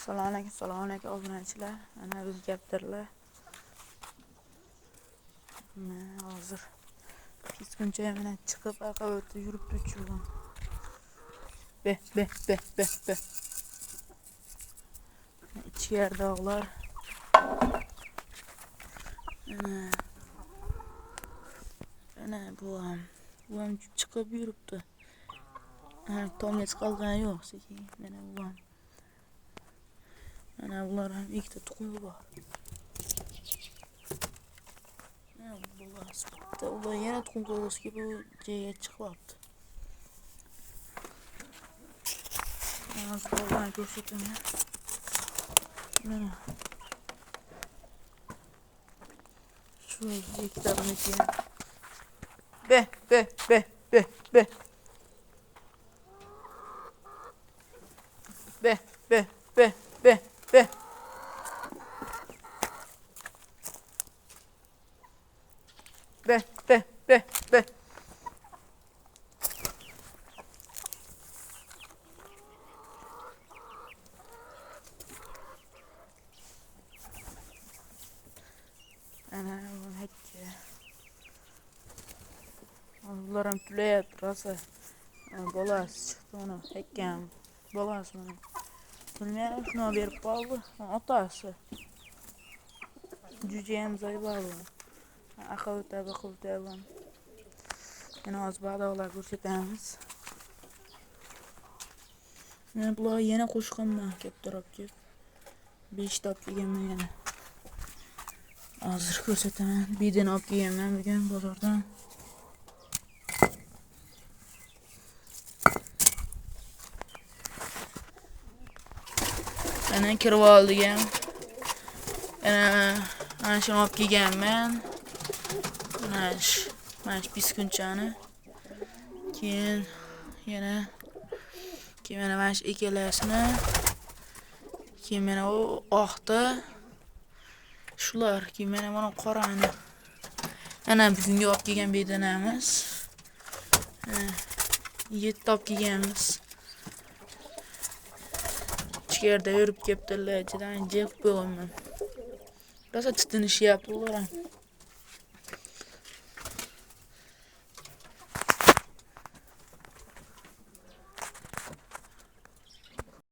Assalomu alaykum obunachilar. Mana biz gapdirlar. Hozir pizguncha yana chiqib aqaverda yuribdi uchugan. Be. İçeride dağlar. Ana buam chiqib yuribdi. Tomlets qolgan yo'q, sekin. Mana buam. Ana bular ham ikkita tuxumi bor. Ular yana tuxum qo'yg'isiga bu joyga chiqyapti. Hozir bolani ko'rsataman. Mana shu ikkitalarniki. Be. Be. Ana bu hekki. Ular ham tulayapti rosa. Bolasi chiqdi uni hekkan. Bolasi mana. Bilmayman, shuni berib qoldi. Otasi. Jujayam zo'yibadi. Aqavta. Yana hozir bog'doqlar ko'rsatamiz. Mana bular yana qo'shqanman keltirib kelib. 5 ta olib kelganman yana. Hozir ko'rsataman. Bidini olib kelganman bugun bozordan. Ana kirib oldim. Ana shuni olib kelganman. Mana shu piskunchani. Keyin mana shu ikkalasini. Keyin mana u oqda. Shular, keyin mana qorani. Ana bugungi olib kelgan bedinamiz. 7 olib kelganmiz. Ichkarida yurib kelibdilar, jiq bo'lganman. Rosa titinishyapti ular ham.